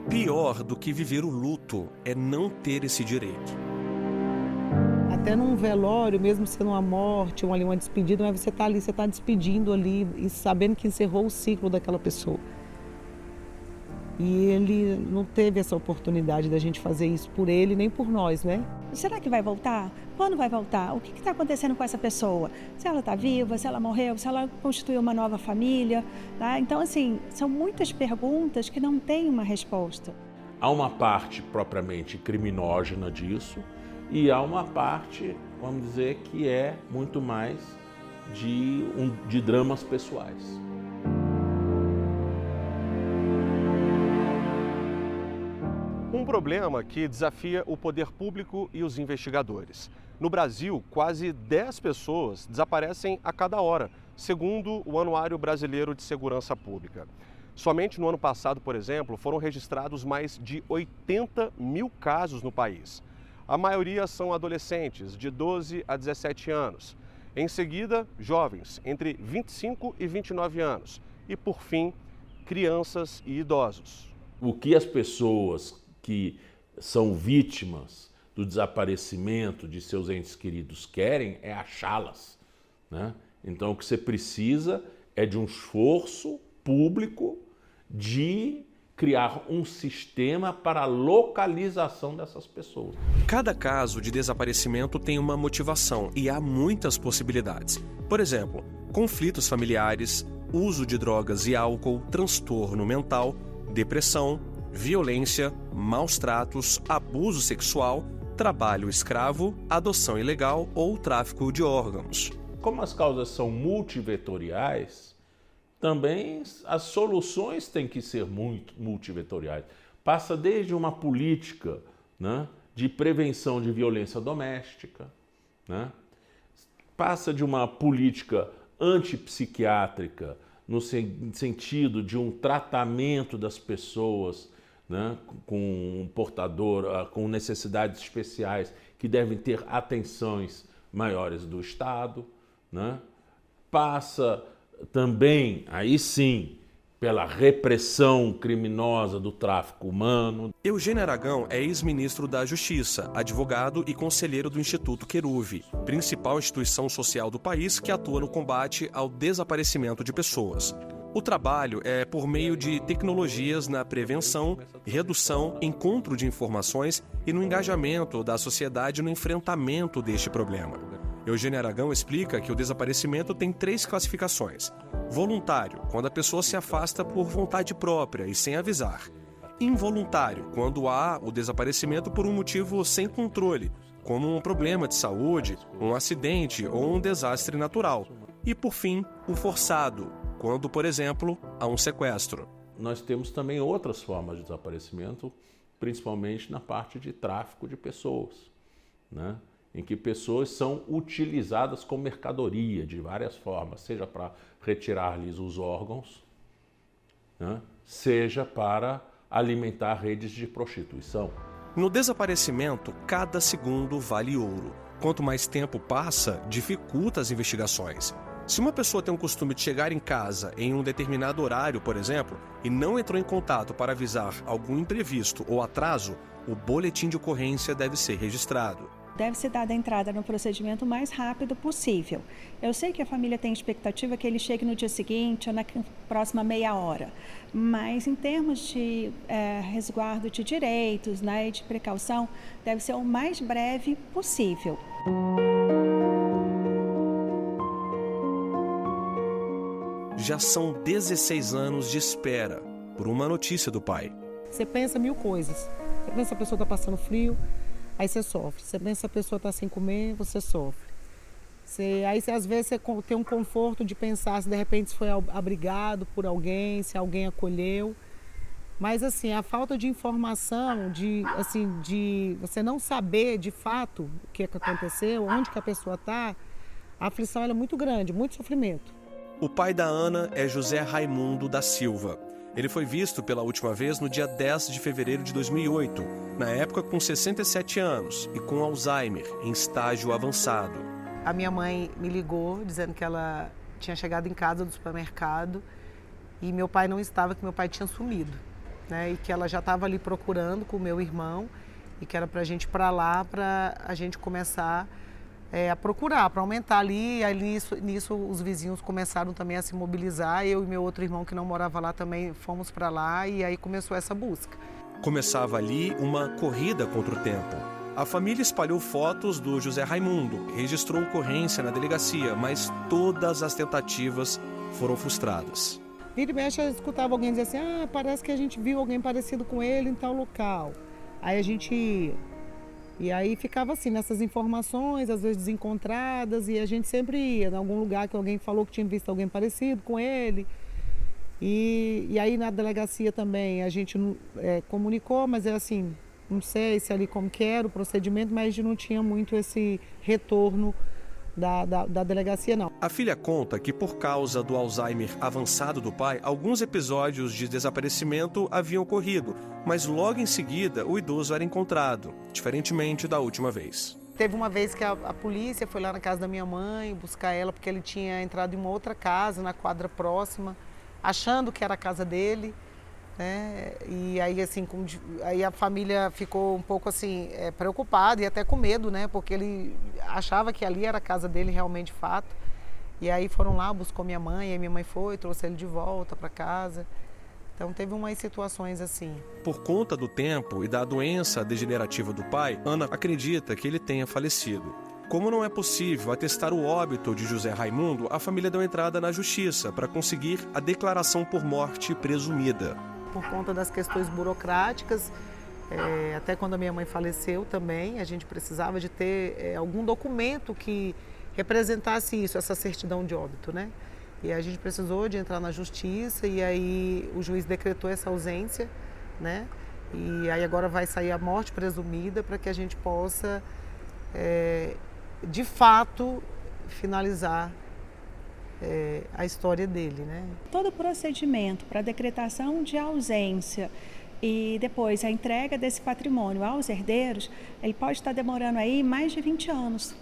Pior do que viver o luto é não ter esse direito. Até num velório, mesmo sendo uma morte, uma despedida, mas você está ali, você está despedindo ali e sabendo que encerrou o ciclo daquela pessoa. E ele não teve essa oportunidade da gente fazer isso por ele, nem por nós, né? Será que vai voltar? Quando vai voltar? O que está acontecendo com essa pessoa? Se ela está viva, se ela morreu, se ela constituiu uma nova família, tá? Então, assim, são muitas perguntas que não têm uma resposta. Há uma parte propriamente criminógena disso e há uma parte, vamos dizer, que é muito mais de dramas pessoais. Um problema que desafia o poder público e os investigadores. No Brasil, quase 10 pessoas desaparecem a cada hora, segundo o Anuário Brasileiro de Segurança Pública. Somente no ano passado, por exemplo, foram registrados mais de 80 mil casos no país. A maioria são adolescentes, de 12 a 17 anos. Em seguida, jovens, entre 25 e 29 anos. E, por fim, crianças e idosos. O que as pessoas que são vítimas do desaparecimento de seus entes queridos querem é achá-las, né? Então, o que você precisa é de um esforço público de criar um sistema para a localização dessas pessoas. Cada caso de desaparecimento tem uma motivação e há muitas possibilidades. Por exemplo, conflitos familiares, uso de drogas e álcool, transtorno mental, depressão, violência, maus tratos, abuso sexual, trabalho escravo, adoção ilegal ou tráfico de órgãos. Como as causas são multivetoriais, também as soluções têm que ser multivetoriais. Passa desde uma política, né, de prevenção de violência doméstica, né, passa de uma política antipsiquiátrica, no sentido de um tratamento das pessoas, né, com com necessidades especiais que devem ter atenções maiores do Estado, né? Passa também, aí sim, pela repressão criminosa do tráfico humano. Eugênio Aragão é ex-ministro da Justiça, advogado e conselheiro do Instituto Querube, principal instituição social do país que atua no combate ao desaparecimento de pessoas. O trabalho é por meio de tecnologias na prevenção, redução, encontro de informações e no engajamento da sociedade no enfrentamento deste problema. Eugênio Aragão explica que o desaparecimento tem 3 classificações. Voluntário, quando a pessoa se afasta por vontade própria e sem avisar. Involuntário, quando há o desaparecimento por um motivo sem controle, como um problema de saúde, um acidente ou um desastre natural. E, por fim, o forçado, quando, por exemplo, há um sequestro. Nós temos também outras formas de desaparecimento, principalmente na parte de tráfico de pessoas, né? Em que pessoas são utilizadas como mercadoria de várias formas, seja para retirar-lhes os órgãos, né? Seja para alimentar redes de prostituição. No desaparecimento, cada segundo vale ouro. Quanto mais tempo passa, dificulta as investigações. Se uma pessoa tem o costume de chegar em casa em um determinado horário, por exemplo, e não entrou em contato para avisar algum imprevisto ou atraso, o boletim de ocorrência deve ser registrado. Deve ser dada a entrada no procedimento o mais rápido possível. Eu sei que a família tem expectativa que ele chegue no dia seguinte ou na próxima meia hora, mas em termos de resguardo de direitos, né, e de precaução, deve ser o mais breve possível. Já são 16 anos de espera por uma notícia do pai. Você pensa 1000 coisas. Você pensa a pessoa está passando frio, aí você sofre. Você pensa a pessoa está sem comer, você sofre. Às vezes você tem um conforto de pensar se de repente foi abrigado por alguém, se alguém acolheu. Mas assim, a falta de informação, de você não saber de fato o que aconteceu, onde que a pessoa está, a aflição é muito grande, muito sofrimento. O pai da Ana é José Raimundo da Silva. Ele foi visto pela última vez no dia 10 de fevereiro de 2008, na época com 67 anos e com Alzheimer, em estágio avançado. A minha mãe me ligou dizendo que ela tinha chegado em casa do supermercado e meu pai não estava, que meu pai tinha sumido, né? E que ela já estava ali procurando com o meu irmão e que era para a gente ir para lá, para a gente começar a procurar, para aumentar ali. E aí, nisso os vizinhos começaram também a se mobilizar. Eu e meu outro irmão que não morava lá também fomos para lá e aí começou essa busca. Começava ali uma corrida contra o tempo. A família espalhou fotos do José Raimundo, registrou ocorrência na delegacia, mas todas as tentativas foram frustradas. Vira e mexe, eu escutava alguém dizer assim, parece que a gente viu alguém parecido com ele em tal local. Aí a gente ia. E aí ficava assim, nessas informações, às vezes desencontradas, e a gente sempre ia em algum lugar que alguém falou que tinha visto alguém parecido com ele. E aí na delegacia também a gente comunicou, mas é assim, não sei se ali como que era o procedimento, mas a gente não tinha muito esse retorno da delegacia, não. A filha conta que por causa do Alzheimer avançado do pai, alguns episódios de desaparecimento haviam ocorrido, mas logo em seguida o idoso era encontrado, diferentemente da última vez. Teve uma vez que a polícia foi lá na casa da minha mãe buscar ela, porque ele tinha entrado em uma outra casa, na quadra próxima, achando que era a casa dele, né? E aí, assim, aí a família ficou um pouco assim, preocupada e até com medo, né? Porque ele achava que ali era a casa dele realmente, de fato. E aí foram lá, buscou minha mãe, aí minha mãe foi, trouxe ele de volta para casa. Então teve umas situações assim. Por conta do tempo e da doença degenerativa do pai, Ana acredita que ele tenha falecido. Como não é possível atestar o óbito de José Raimundo, a família deu entrada na justiça para conseguir a declaração por morte presumida. Por conta das questões burocráticas, até quando a minha mãe faleceu também, a gente precisava de ter algum documento que representasse isso, essa certidão de óbito, né? E a gente precisou de entrar na justiça e aí o juiz decretou essa ausência, né? E aí agora vai sair a morte presumida para que a gente possa, de fato, finalizar a história dele, né? Todo o procedimento para decretação de ausência e depois a entrega desse patrimônio aos herdeiros, ele pode estar demorando aí mais de 20 anos.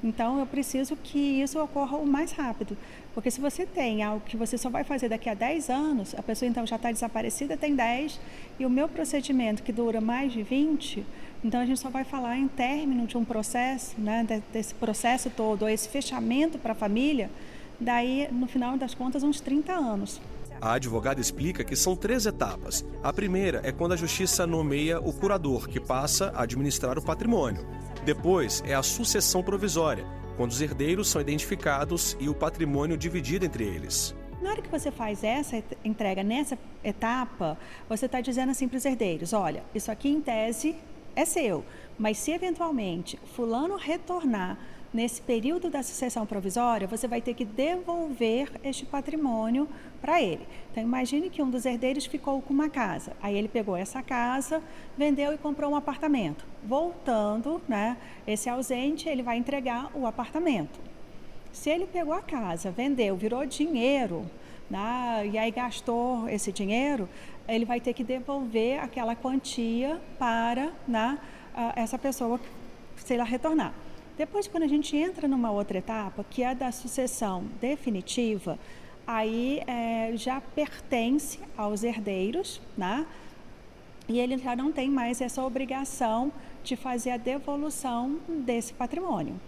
Então eu preciso que isso ocorra o mais rápido, porque se você tem algo que você só vai fazer daqui a 10 anos, a pessoa então já está desaparecida, tem 10, e o meu procedimento que dura mais de 20, então a gente só vai falar em término de um processo, né, desse processo todo, ou esse fechamento para a família, daí no final das contas uns 30 anos. A advogada explica que são 3 etapas. A primeira é quando a justiça nomeia o curador, que passa a administrar o patrimônio. Depois é a sucessão provisória, quando os herdeiros são identificados e o patrimônio dividido entre eles. Na hora que você faz essa entrega nessa etapa, você está dizendo assim para os herdeiros, olha, isso aqui em tese é seu, mas se eventualmente fulano retornar nesse período da sucessão provisória, você vai ter que devolver este patrimônio para ele. Então, imagine que um dos herdeiros ficou com uma casa. Aí ele pegou essa casa, vendeu e comprou um apartamento. Voltando, né, esse ausente, ele vai entregar o apartamento. Se ele pegou a casa, vendeu, virou dinheiro, né, e aí gastou esse dinheiro, ele vai ter que devolver aquela quantia para, né, essa pessoa, se ela retornar. Depois, quando a gente entra numa outra etapa, que é da sucessão definitiva, aí já pertence aos herdeiros, né? E ele já não tem mais essa obrigação de fazer a devolução desse patrimônio.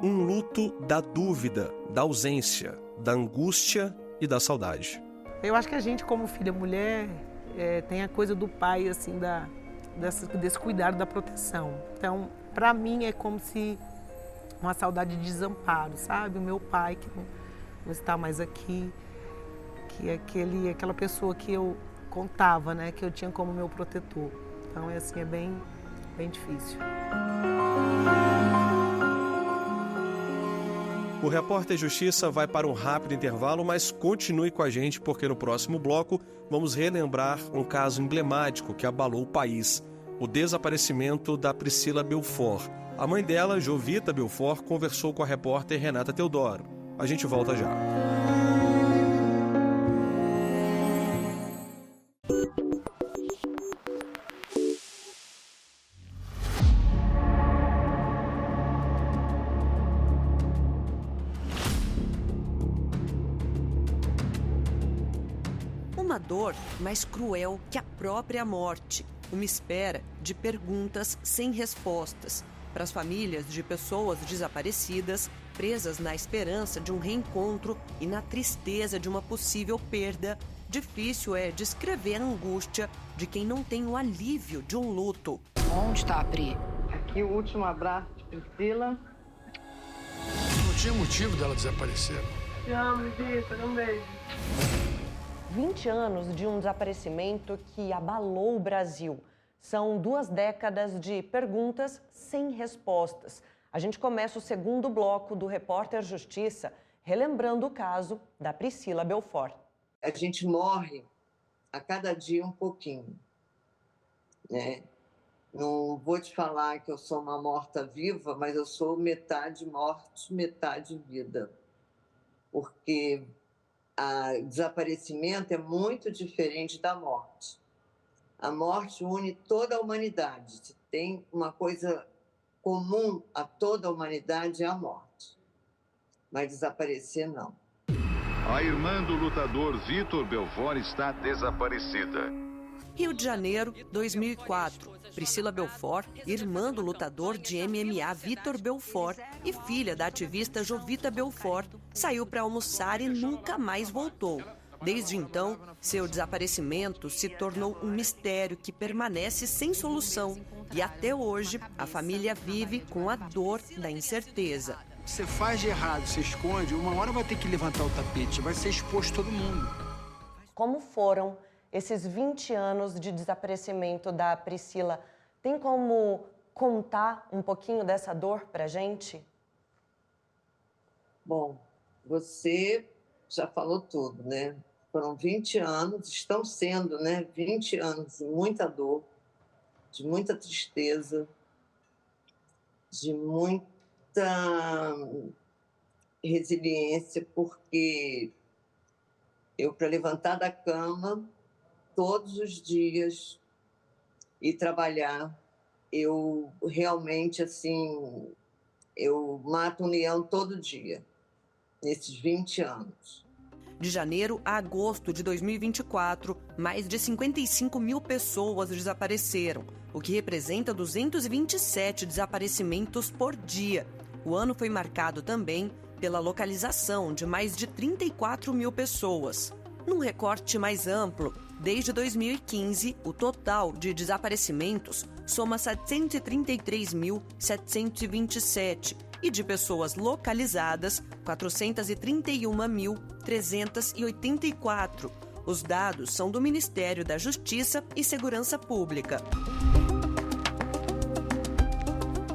Um luto da dúvida, da ausência, da angústia e da saudade. Eu acho que a gente, como filha mulher, tem a coisa do pai, assim, desse cuidado, da proteção. Então, para mim, é como se uma saudade de desamparo, sabe? O meu pai, que não está mais aqui, que é aquela pessoa que eu contava, né? Que eu tinha como meu protetor. Então, assim, é bem, bem difícil. O Repórter Justiça vai para um rápido intervalo, mas continue com a gente porque no próximo bloco vamos relembrar um caso emblemático que abalou o país, o desaparecimento da Priscila Belfort. A mãe dela, Jovita Belfort, conversou com a repórter Renata Teodoro. A gente volta já. Uma dor mais cruel que a própria morte. Uma espera de perguntas sem respostas. Para as famílias de pessoas desaparecidas, presas na esperança de um reencontro e na tristeza de uma possível perda, difícil é descrever a angústia de quem não tem o alívio de um luto. Onde está a Pri? Aqui o último abraço de Priscila. Não tinha motivo dela desaparecer. Te amo, Vitor. Um beijo. 20 anos de um desaparecimento que abalou o Brasil. São 2 décadas de perguntas sem respostas. A gente começa o segundo bloco do Repórter Justiça, relembrando o caso da Priscila Belfort. A gente morre a cada dia um pouquinho, né? Não vou te falar que eu sou uma morta-viva, mas eu sou metade morte, metade vida. Porque o desaparecimento é muito diferente da morte. A morte une toda a humanidade. Se tem uma coisa comum a toda a humanidade, é a morte. Mas desaparecer, não. A irmã do lutador Vitor Belfort está desaparecida. Rio de Janeiro, 2004. Priscila Belfort, irmã do lutador de MMA Vitor Belfort e filha da ativista Jovita Belfort, saiu para almoçar e nunca mais voltou. Desde então, seu desaparecimento se tornou um mistério que permanece sem solução. E até hoje, a família vive com a dor da incerteza. Você faz de errado, você esconde, uma hora vai ter que levantar o tapete, vai ser exposto todo mundo. Como foram esses 20 anos de desaparecimento da Priscila? Tem como contar um pouquinho dessa dor pra gente? Bom, você já falou tudo, né? Foram 20 anos, estão sendo, né? 20 anos de muita dor, de muita tristeza, de muita resiliência, porque eu, para levantar da cama todos os dias e trabalhar, eu realmente, assim, eu mato um leão todo dia, nesses 20 anos. De janeiro a agosto de 2024, mais de 55 mil pessoas desapareceram, o que representa 227 desaparecimentos por dia. O ano foi marcado também pela localização de mais de 34 mil pessoas. Num recorte mais amplo, desde 2015, o total de desaparecimentos soma 733.727 e de pessoas localizadas, 431.384. Os dados são do Ministério da Justiça e Segurança Pública.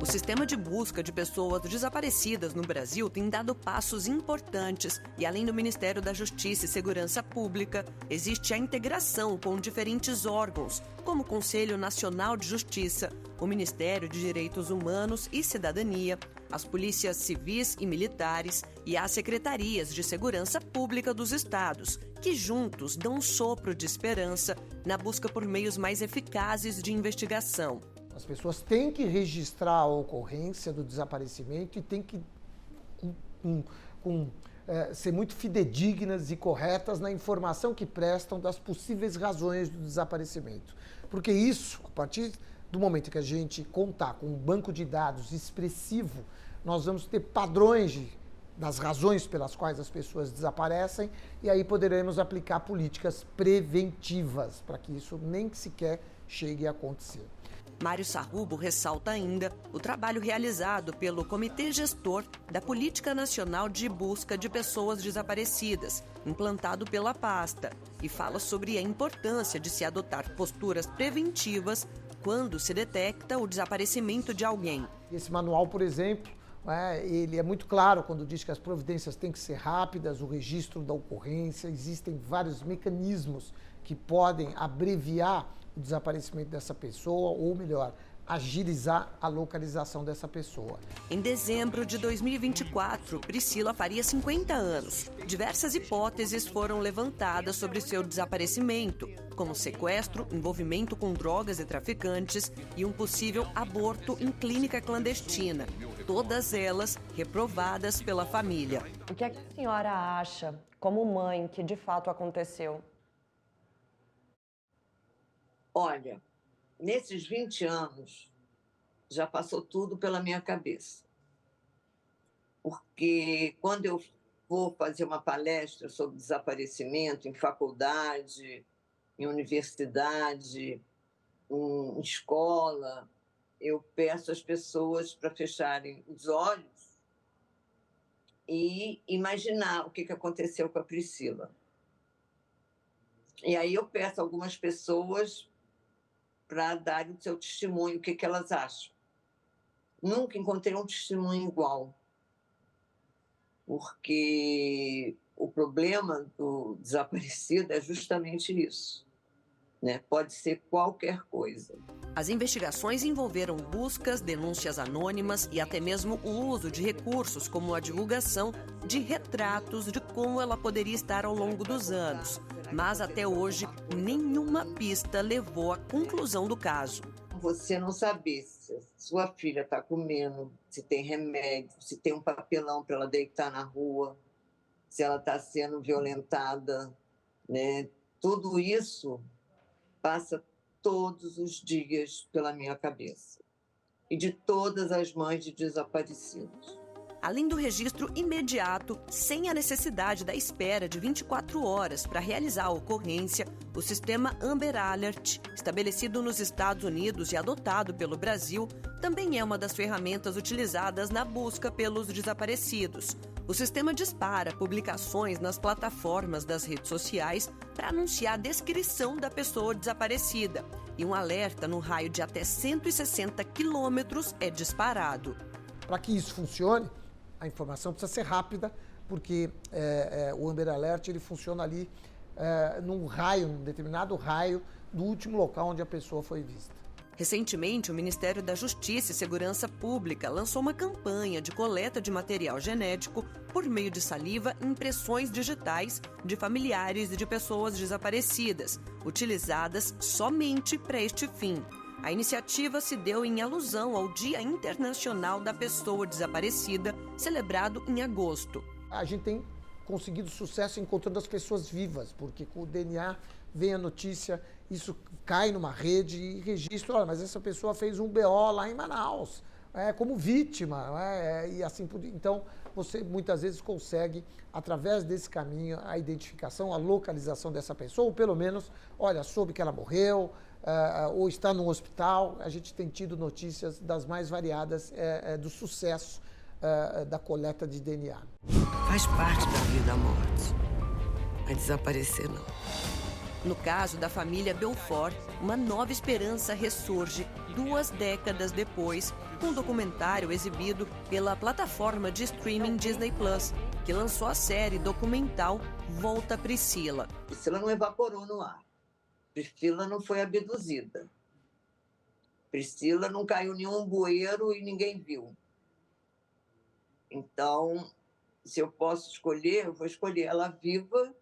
O sistema de busca de pessoas desaparecidas no Brasil tem dado passos importantes e, além do Ministério da Justiça e Segurança Pública, existe a integração com diferentes órgãos, como o Conselho Nacional de Justiça, o Ministério de Direitos Humanos e Cidadania, as polícias civis e militares e as secretarias de segurança pública dos estados, que juntos dão um sopro de esperança na busca por meios mais eficazes de investigação. As pessoas têm que registrar a ocorrência do desaparecimento e têm que ser muito fidedignas e corretas na informação que prestam das possíveis razões do desaparecimento. Porque isso, a partir do momento que a gente contar com um banco de dados expressivo, nós vamos ter padrões das razões pelas quais as pessoas desaparecem e aí poderemos aplicar políticas preventivas para que isso nem sequer chegue a acontecer. Mário Sarrubo ressalta ainda o trabalho realizado pelo Comitê Gestor da Política Nacional de Busca de Pessoas Desaparecidas, implantado pela pasta, e fala sobre a importância de se adotar posturas preventivas quando se detecta o desaparecimento de alguém. Esse manual, por exemplo, ele é muito claro quando diz que as providências têm que ser rápidas, o registro da ocorrência, existem vários mecanismos que podem abreviar o desaparecimento dessa pessoa, ou melhor, agilizar a localização dessa pessoa. Em dezembro de 2024, Priscila faria 50 anos. Diversas hipóteses foram levantadas sobre seu desaparecimento, como sequestro, envolvimento com drogas e traficantes e um possível aborto em clínica clandestina. Todas elas reprovadas pela família. O que é que a senhora acha, como mãe, que de fato aconteceu? Olha, nesses 20 anos, já passou tudo pela minha cabeça. Porque quando eu vou fazer uma palestra sobre desaparecimento em faculdade, em universidade, em escola, eu peço às pessoas para fecharem os olhos e imaginar o que aconteceu com a Priscila. E aí eu peço a algumas pessoas para darem o seu testemunho, o que elas acham. Nunca encontrei um testemunho igual, porque o problema do desaparecido é justamente isso, né? Pode ser qualquer coisa. As investigações envolveram buscas, denúncias anônimas e até mesmo o uso de recursos como a divulgação de retratos de como ela poderia estar ao longo dos anos. Mas até hoje, nenhuma pista levou à conclusão do caso. Você não saber se sua filha está comendo, se tem remédio, se tem um papelão para ela deitar na rua, se ela está sendo violentada, né? Tudo isso passa todos os dias pela minha cabeça. E de todas as mães de desaparecidos. Além do registro imediato, sem a necessidade da espera de 24 horas para realizar a ocorrência, o sistema Amber Alert, estabelecido nos Estados Unidos e adotado pelo Brasil, também é uma das ferramentas utilizadas na busca pelos desaparecidos. O sistema dispara publicações nas plataformas das redes sociais para anunciar a descrição da pessoa desaparecida, e um alerta no raio de até 160 quilômetros é disparado. Para que isso funcione, a informação precisa ser rápida, porque o Amber Alert ele funciona ali num determinado raio do último local onde a pessoa foi vista. Recentemente, o Ministério da Justiça e Segurança Pública lançou uma campanha de coleta de material genético por meio de saliva e impressões digitais de familiares de pessoas desaparecidas, utilizadas somente para este fim. A iniciativa se deu em alusão ao Dia Internacional da Pessoa Desaparecida, celebrado em agosto. A gente tem conseguido sucesso encontrando as pessoas vivas, porque com o DNA vem a notícia, isso cai numa rede e registra, olha, mas essa pessoa fez um BO lá em Manaus, como vítima, e assim por diante. Então, você muitas vezes consegue, através desse caminho, a identificação, a localização dessa pessoa, ou pelo menos, olha, soube que ela morreu, ou está no hospital. A gente tem tido notícias das mais variadas do sucesso da coleta de DNA. Faz parte da vida a morte, mas desaparecer não. No caso da família Belfort, uma nova esperança ressurge 2 décadas depois, com um documentário exibido pela plataforma de streaming Disney+, que lançou a série documental Volta Priscila. Priscila não evaporou no ar. Priscila não foi abduzida. Priscila não caiu em nenhum bueiro e ninguém viu. Então, se eu posso escolher, eu vou escolher ela viva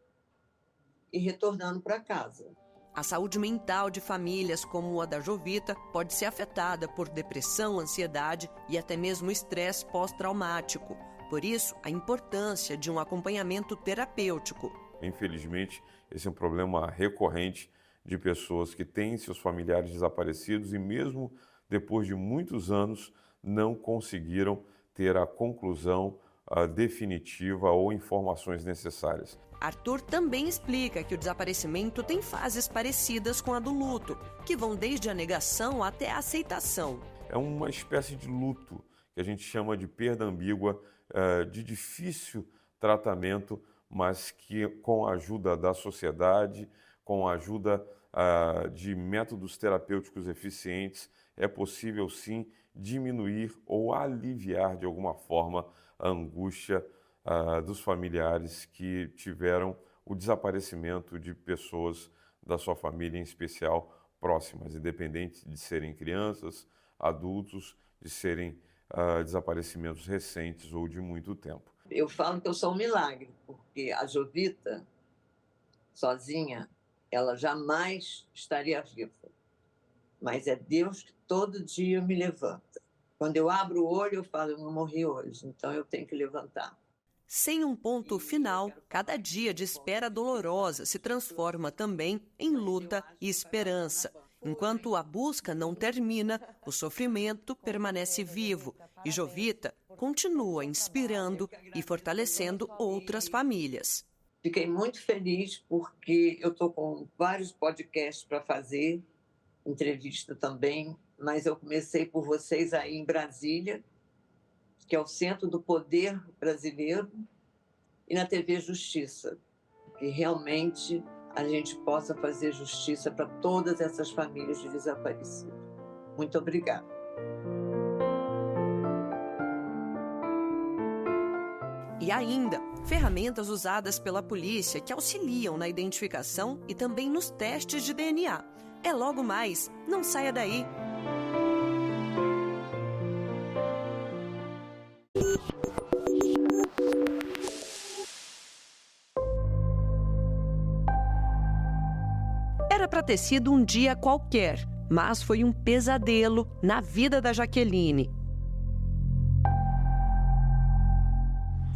e retornando para casa. A saúde mental de famílias como a da Jovita pode ser afetada por depressão, ansiedade e até mesmo estresse pós-traumático. Por isso, a importância de um acompanhamento terapêutico. Infelizmente, esse é um problema recorrente de pessoas que têm seus familiares desaparecidos e mesmo depois de muitos anos não conseguiram ter a conclusão definitiva ou informações necessárias. Arthur também explica que o desaparecimento tem fases parecidas com a do luto, que vão desde a negação até a aceitação. É uma espécie de luto que a gente chama de perda ambígua, de difícil tratamento, mas que com a ajuda da sociedade, com a ajuda de métodos terapêuticos eficientes, é possível sim diminuir ou aliviar de alguma forma a angústia dos familiares que tiveram o desaparecimento de pessoas da sua família, em especial próximas, independente de serem crianças, adultos de serem desaparecimentos recentes ou de muito tempo. Eu falo que eu sou um milagre, porque a Jovita, sozinha, ela jamais estaria viva. Mas é Deus que todo dia me levanta. Quando eu abro o olho, eu falo, eu não morri hoje, então eu tenho que levantar. Sem um ponto final, cada dia de espera dolorosa se transforma também em luta e esperança. Enquanto a busca não termina, o sofrimento permanece vivo e Jovita continua inspirando e fortalecendo outras famílias. Fiquei muito feliz porque eu estou com vários podcasts para fazer, entrevista também, mas eu comecei por vocês aí em Brasília, que é o centro do poder brasileiro, e na TV Justiça, que realmente a gente possa fazer justiça para todas essas famílias de desaparecidos. Muito obrigada. E ainda, ferramentas usadas pela polícia que auxiliam na identificação e também nos testes de DNA. É logo mais, não saia daí! Era para ter sido um dia qualquer, mas foi um pesadelo na vida da Jaqueline.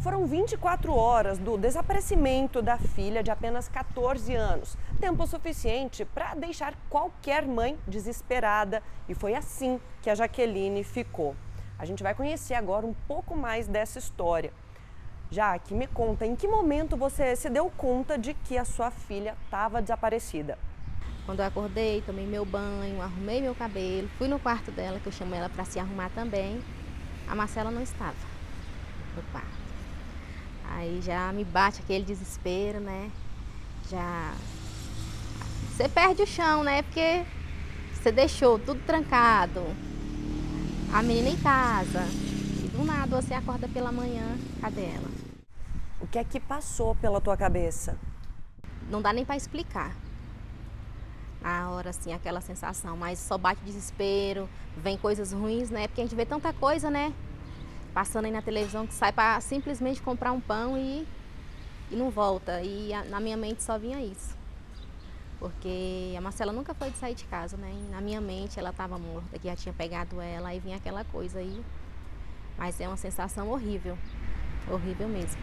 Foram 24 horas do desaparecimento da filha de apenas 14 anos. Tempo suficiente para deixar qualquer mãe desesperada. E foi assim que a Jaqueline ficou. A gente vai conhecer agora um pouco mais dessa história. Jaque, me conta, em que momento você se deu conta de que a sua filha estava desaparecida? Quando eu acordei, tomei meu banho, arrumei meu cabelo, fui no quarto dela, que eu chamo ela para se arrumar também. A Marcela não estava no quarto. Aí já me bate aquele desespero, né? Já... Você perde o chão, né? Porque você deixou tudo trancado, a menina em casa. E do nada você acorda pela manhã, cadê ela? O que é que passou pela tua cabeça? Não dá nem para explicar. A hora, assim, aquela sensação, mas só bate desespero, vem coisas ruins, né? Porque a gente vê tanta coisa, né? Passando aí na televisão que sai para simplesmente comprar um pão e não volta. E na minha mente só vinha isso. Porque a Marcela nunca foi de sair de casa, né? E na minha mente ela estava morta, que já tinha pegado ela, aí vinha aquela coisa aí. Mas é uma sensação horrível, horrível mesmo.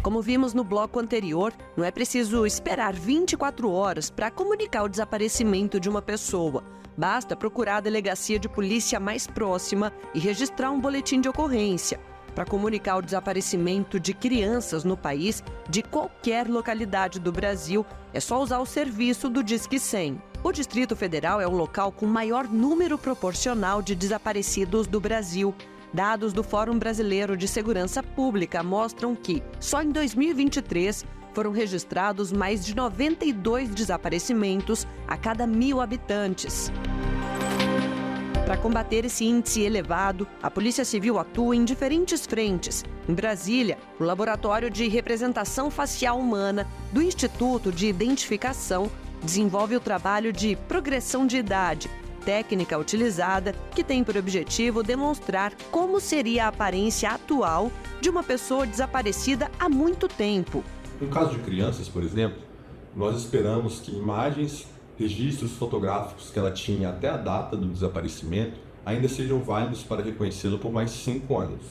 Como vimos no bloco anterior, não é preciso esperar 24 horas para comunicar o desaparecimento de uma pessoa. Basta procurar a delegacia de polícia mais próxima e registrar um boletim de ocorrência. Para comunicar o desaparecimento de crianças no país, de qualquer localidade do Brasil, é só usar o serviço do Disque 100. O Distrito Federal é o local com maior número proporcional de desaparecidos do Brasil. Dados do Fórum Brasileiro de Segurança Pública mostram que, só em 2023, foram registrados mais de 92 desaparecimentos a cada 1.000 habitantes. Para combater esse índice elevado, a Polícia Civil atua em diferentes frentes. Em Brasília, o Laboratório de Representação Facial Humana do Instituto de Identificação desenvolve o trabalho de progressão de idade, técnica utilizada que tem por objetivo demonstrar como seria a aparência atual de uma pessoa desaparecida há muito tempo. No caso de crianças, por exemplo, nós esperamos que imagens, registros fotográficos que ela tinha até a data do desaparecimento ainda sejam válidos para reconhecê-la por mais 5 anos.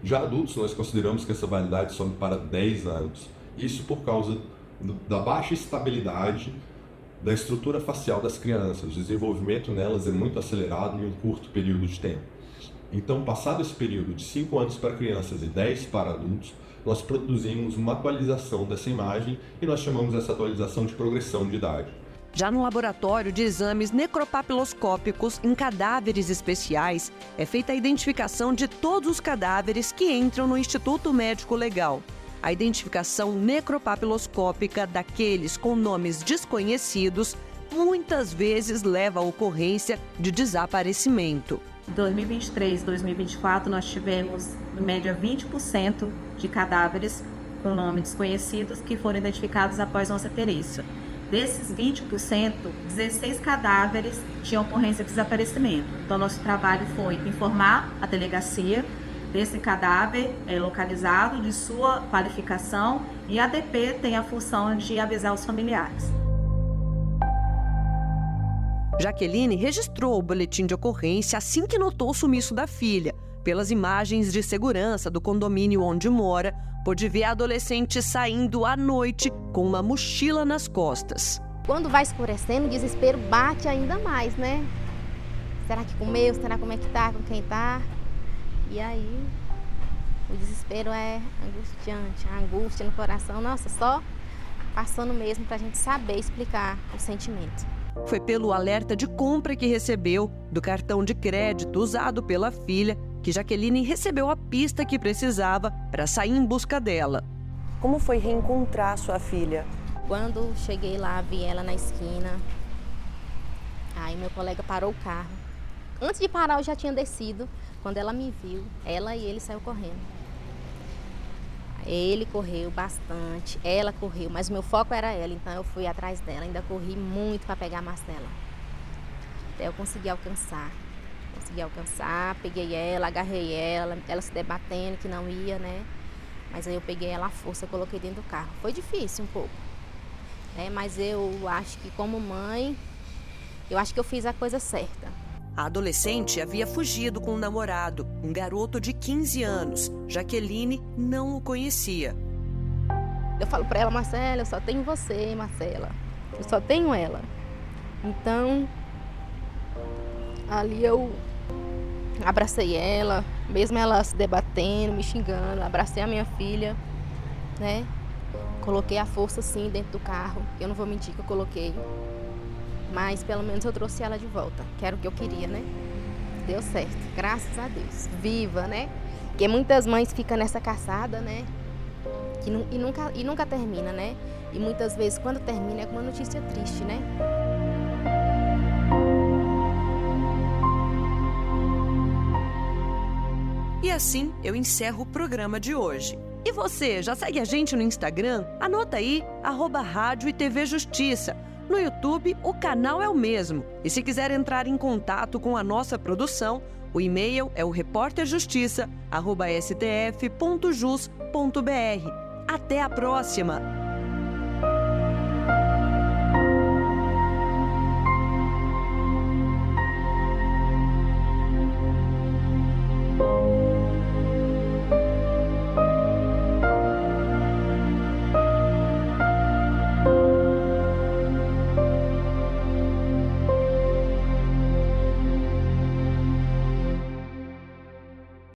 Já adultos, nós consideramos que essa validade sobe para 10 anos. Isso por causa da baixa estabilidade da estrutura facial das crianças. O desenvolvimento nelas é muito acelerado em um curto período de tempo. Então, passado esse período de 5 anos para crianças e 10 para adultos, nós produzimos uma atualização dessa imagem e nós chamamos essa atualização de progressão de idade. Já no laboratório de exames necropapiloscópicos em cadáveres especiais, é feita a identificação de todos os cadáveres que entram no Instituto Médico Legal. A identificação necropapiloscópica daqueles com nomes desconhecidos muitas vezes leva à ocorrência de desaparecimento. Em 2023 e 2024, nós tivemos, em média, 20% de cadáveres com nomes desconhecidos que foram identificados após nossa perícia. Desses 20%, 16 cadáveres tinham ocorrência de desaparecimento. Então, nosso trabalho foi informar a delegacia desse cadáver localizado, de sua qualificação, e a ADP tem a função de avisar os familiares. Jaqueline registrou o boletim de ocorrência assim que notou o sumiço da filha. Pelas imagens de segurança do condomínio onde mora, pôde ver a adolescente saindo à noite com uma mochila nas costas. Quando vai escurecendo, o desespero bate ainda mais, né? Será que comeu? Será como é que tá? Com quem tá? E aí, o desespero é angustiante, a angústia no coração, nossa, só passando mesmo pra gente saber explicar o sentimento. Foi pelo alerta de compra que recebeu do cartão de crédito usado pela filha que Jaqueline recebeu a pista que precisava para sair em busca dela. Como foi reencontrar sua filha? Quando cheguei lá, vi ela na esquina. Aí meu colega parou o carro. Antes de parar, eu já tinha descido. Quando ela me viu, ela e ele saiu correndo. Ele correu bastante, ela correu, mas o meu foco era ela, então eu fui atrás dela. Ainda corri muito para pegar a Marcela. Até eu consegui alcançar. Peguei ela, agarrei ela se debatendo que não ia, né? Mas aí eu peguei ela à força, coloquei dentro do carro. Foi difícil um pouco, né? Mas eu acho que como mãe, eu acho que eu fiz a coisa certa. A adolescente havia fugido com um namorado, um garoto de 15 anos. Jaqueline não o conhecia. Eu falo pra ela, Marcela, eu só tenho você, Marcela. Eu só tenho ela. Então, ali eu abracei ela, mesmo ela se debatendo, me xingando, abracei a minha filha, né? Coloquei a força sim dentro do carro, eu não vou mentir que eu coloquei. Mas pelo menos eu trouxe ela de volta, que era o que eu queria, né? Deu certo, graças a Deus. Viva, né? Porque muitas mães ficam nessa caçada, né? E nunca termina, né? E muitas vezes quando termina é com uma notícia triste, né? E assim eu encerro o programa de hoje. E você, já segue a gente no Instagram? Anota aí, @Rádio e TV Justiça. No YouTube, o canal é o mesmo. E se quiser entrar em contato com a nossa produção, o e-mail é o repórterjustiça@stf.jus.br. Até a próxima!